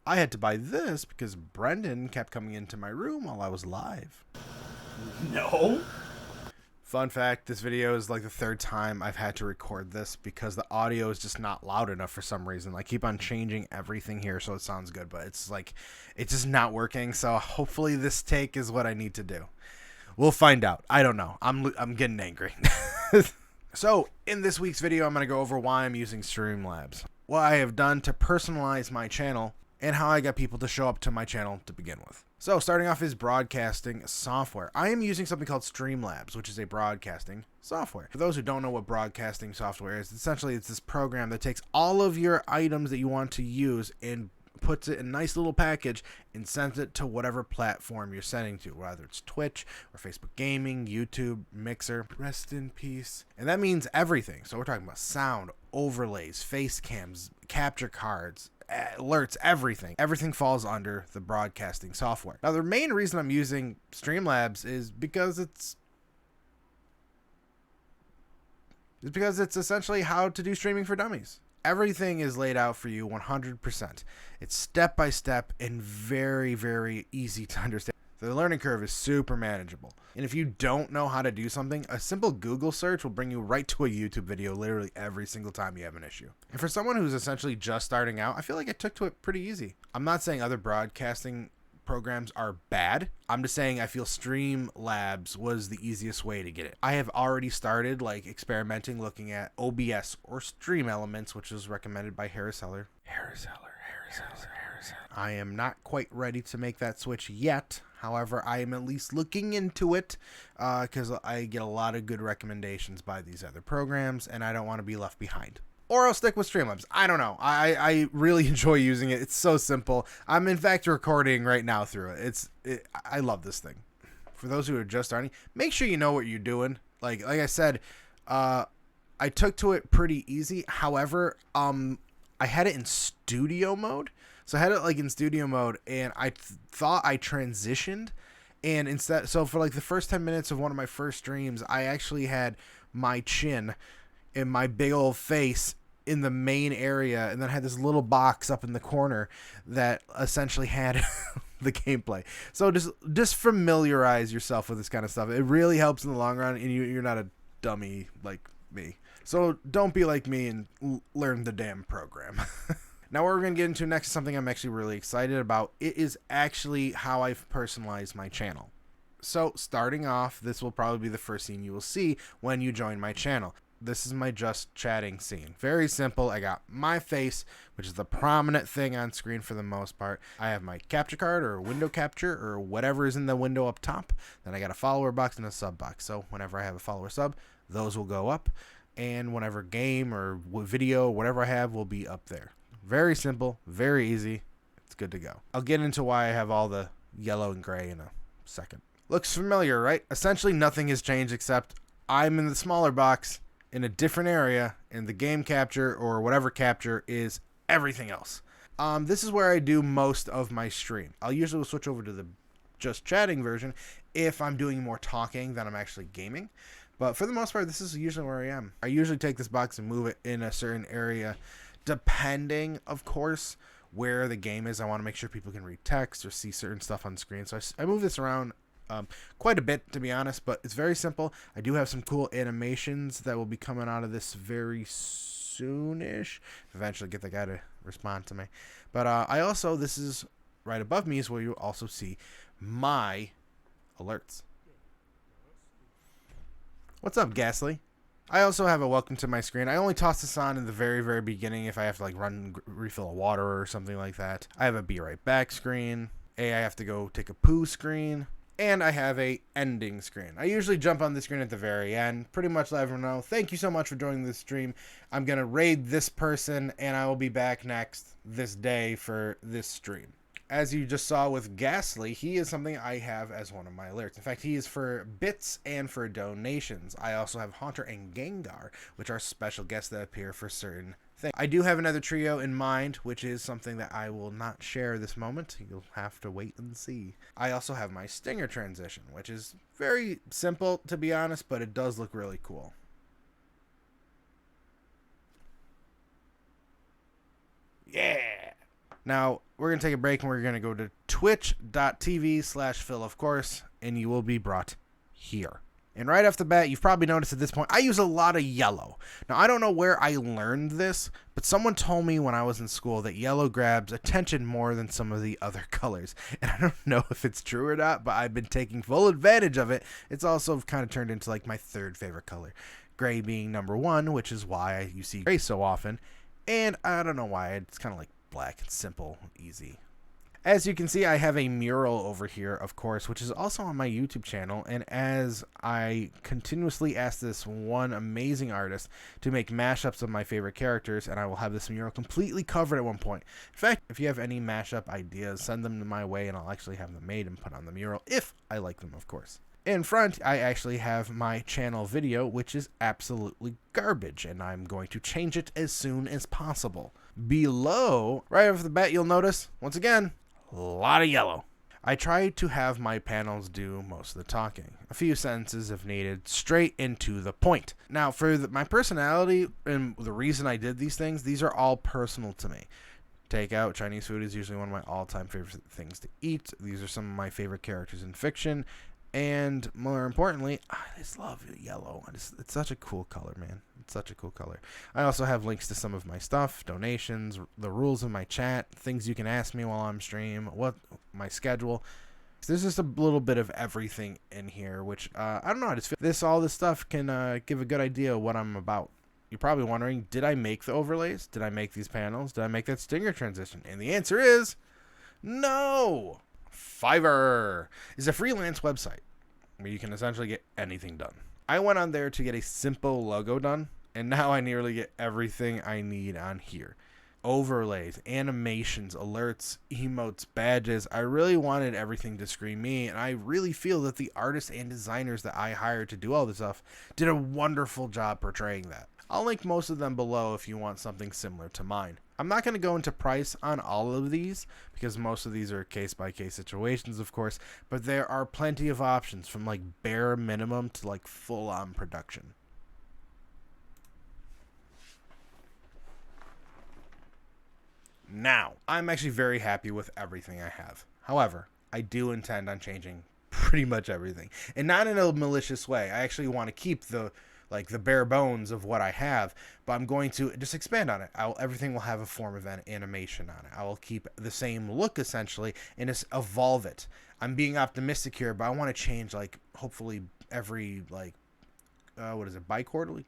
I had to buy this because Brendan kept coming into my room while I was live. No. Fun fact, this video is like the third time I've had to record this because the audio is just not loud enough for some reason. I keep on changing everything here so it sounds good, but it's just not working. So hopefully this take is what I need to do. We'll find out. I don't know. I'm getting angry. So in this week's video, I'm going to go over why I'm using Streamlabs, what I have done to personalize my channel, and how I got people to show up to my channel to begin with. So starting off is broadcasting software. I am using something called Streamlabs, which is a broadcasting software. For those who don't know what broadcasting software is, essentially it's this program that takes all of your items that you want to use and puts it in a nice little package and sends it to whatever platform you're sending to, whether it's Twitch or Facebook Gaming, YouTube, Mixer. Rest in peace. And that means everything. So we're talking about sound, overlays, face cams, capture cards, alerts, everything. Everything falls under the broadcasting software. Now, the main reason I'm using Streamlabs is because it's essentially how to do streaming for dummies. Everything is laid out for you 100%. It's step by step and very, very easy to understand. The learning curve is super manageable. And if you don't know how to do something, a simple Google search will bring you right to a YouTube video literally every single time you have an issue. And for someone who's essentially just starting out, I feel like I took to it pretty easy. I'm not saying other broadcasting programs are bad. I'm just saying I feel Streamlabs was the easiest way to get it. I have already started experimenting looking at OBS or Stream Elements, which is recommended by Harris Heller. I am not quite ready to make that switch yet. However, I am at least looking into it because I get a lot of good recommendations by these other programs and I don't want to be left behind. Or I'll stick with Streamlabs. I don't know. I really enjoy using it. It's so simple. I'm in fact recording right now through it. I love this thing. For those who are just starting, make sure you know what you're doing. Like I said, I took to it pretty easy. However, I had it in studio mode. So I had it in studio mode, and I thought I transitioned, and instead, so for the first 10 minutes of one of my first streams, I actually had my chin and my big old face in the main area, and then I had this little box up in the corner that essentially had the gameplay. So just familiarize yourself with this kind of stuff. It really helps in the long run, and you're not a dummy like me. So don't be like me and learn the damn program. Now what we're going to get into next is something I'm actually really excited about. It is actually how I've personalized my channel. So starting off, this will probably be the first scene you will see when you join my channel. This is my just chatting scene. Very simple. I got my face, which is the prominent thing on screen for the most part. I have my capture card or window capture or whatever is in the window up top. Then I got a follower box and a sub box. So whenever I have a follower sub, those will go up. And whenever game or video, whatever I have will be up there. Very simple, very easy. It's good to go. I'll get into why I have all the yellow and gray in a second. Looks familiar, right? Essentially nothing has changed except I'm in the smaller box in a different area, and the game capture or whatever capture is everything else. This is where I do most of my stream. I'll usually switch over to the just chatting version if I'm doing more talking than I'm actually gaming. But for the most part, this is usually where I am. I usually take this box and move it in a certain area, depending, of course, where the game is. I want to make sure people can read text or see certain stuff on screen. So I move this around quite a bit, to be honest, but it's very simple. I do have some cool animations that will be coming out of this very soonish. Eventually get the guy to respond to me. But I also, this is right above me is where you'll also see my alerts. What's up, Ghastly? I also have a welcome to my screen. I only toss this on in the very, very beginning if I have to run refill a water or something like that. I have a be right back screen. I have to go take a poo screen. And I have a ending screen. I usually jump on the screen at the very end. Pretty much let everyone know, thank you so much for joining this stream. I'm going to raid this person and I will be back next this day for this stream. As you just saw with Ghastly, he is something I have as one of my alerts. In fact, he is for bits and for donations. I also have Haunter and Gengar, which are special guests that appear for certain things. I do have another trio in mind, which is something that I will not share this moment. You'll have to wait and see. I also have my Stinger transition, which is very simple, to be honest, but it does look really cool. Yeah! Now, we're going to take a break and we're going to go to twitch.tv/Phil, of course, and you will be brought here. And right off the bat, you've probably noticed at this point, I use a lot of yellow. Now, I don't know where I learned this, but someone told me when I was in school that yellow grabs attention more than some of the other colors. And I don't know if it's true or not, but I've been taking full advantage of it. It's also kind of turned into like my third favorite color. Gray being number one, which is why you see gray so often. And I don't know why, it's kind of like black. It's simple, easy. As you can see, I have a mural over here, of course, which is also on my YouTube channel. And as I continuously ask this one amazing artist to make mashups of my favorite characters, and I will have this mural completely covered at one point. In fact, if you have any mashup ideas, send them my way, and I'll actually have them made and put on the mural, if I like them, of course. In front, I actually have my channel video, which is absolutely garbage, and I'm going to change it as soon as possible. Below, right off the bat, you'll notice, once again, a lot of yellow. I try to have my panels do most of the talking. A few sentences if needed, straight into the point. Now, for my personality and the reason I did these things, these are all personal to me. Takeout, Chinese food is usually one of my all-time favorite things to eat. These are some of my favorite characters in fiction. And more importantly, I just love yellow. It's such a cool color, man. It's such a cool color. I also have links to some of my stuff, donations, the rules of my chat, things you can ask me while I'm stream, what my schedule. There's just a little bit of everything in here, which I don't know. I just feel all this stuff can give a good idea of what I'm about. You're probably wondering, did I make the overlays? Did I make these panels? Did I make that stinger transition? And the answer is no. Fiverr is a freelance website where you can essentially get anything done. I went on there to get a simple logo done, and now I nearly get everything I need on here. Overlays, animations, alerts, emotes, badges. I really wanted everything to scream me, and I really feel that the artists and designers that I hired to do all this stuff did a wonderful job portraying that. I'll link most of them below if you want something similar to mine. I'm not going to go into price on all of these because most of these are case-by-case situations, of course, but there are plenty of options from like bare minimum to like full-on production. Now, I'm actually very happy with everything I have. However, I do intend on changing pretty much everything, and not in a malicious way. I actually want to keep the bare bones of what I have, but I'm going to just expand on it. Everything will have a form of an animation on it. I will keep the same look essentially and just evolve it. I'm being optimistic here, but I want to change hopefully every bi-quarterly?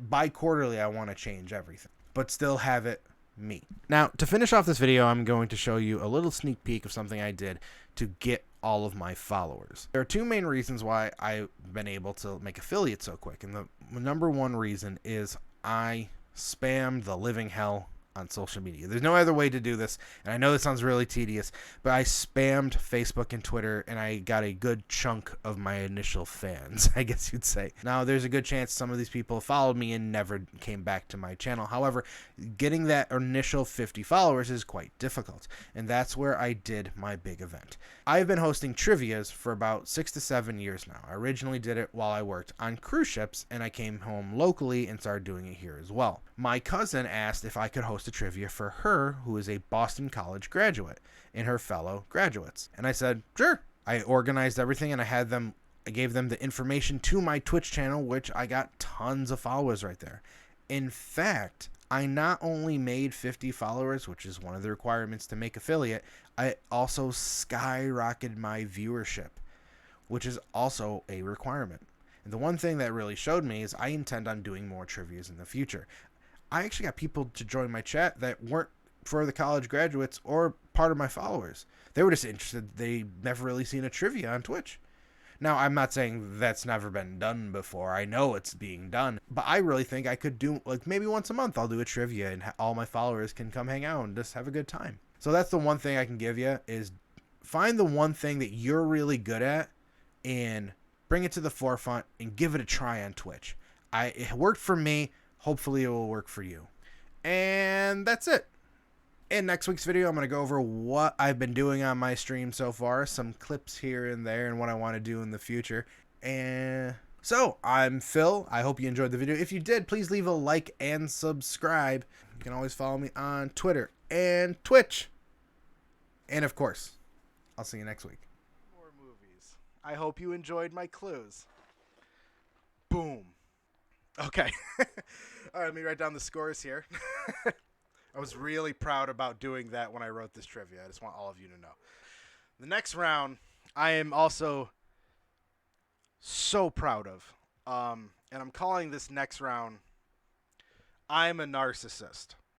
Bi-quarterly I want to change everything, but still have it me. Now, to finish off this video, I'm going to show you a little sneak peek of something I did to get all of my followers. There are two main reasons why I've been able to make affiliates so quick, and the number one reason is I spammed the living hell on social media. There's no other way to do this, and I know this sounds really tedious, but I spammed Facebook and Twitter, and I got a good chunk of my initial fans, I guess you'd say. Now, there's a good chance some of these people followed me and never came back to my channel. However, getting that initial 50 followers is quite difficult, and that's where I did my big event. I've been hosting trivias for about 6 to 7 years now. I originally did it while I worked on cruise ships, and I came home locally and started doing it here as well. My cousin asked if I could host a trivia for her, who is a Boston College graduate, and her fellow graduates. And I said, sure. I organized everything, and I gave them the information to my Twitch channel, which I got tons of followers right there. In fact, I not only made 50 followers, which is one of the requirements to make affiliate, I also skyrocketed my viewership, which is also a requirement. And the one thing that really showed me is I intend on doing more trivias in the future. I actually got people to join my chat that weren't for the college graduates or part of my followers. They were just interested. They never really seen a trivia on Twitch. Now, I'm not saying that's never been done before. I know it's being done, but I really think I could do, maybe once a month I'll do a trivia and all my followers can come hang out and just have a good time. So that's the one thing I can give you is find the one thing that you're really good at and bring it to the forefront and give it a try on Twitch. It worked for me. Hopefully it will work for you. And that's it. In next week's video, I'm going to go over what I've been doing on my stream so far, some clips here and there, and what I want to do in the future. And so, I'm Phil. I hope you enjoyed the video. If you did, please leave a like and subscribe. You can always follow me on Twitter and Twitch. And of course, I'll see you next week. More movies. I hope you enjoyed my clues. Boom. Okay. All right, let me write down the scores here. I was really proud about doing that when I wrote this trivia. I just want all of you to know. The next round, I am also so proud of. And I'm calling this next round, I'm a Narcissist.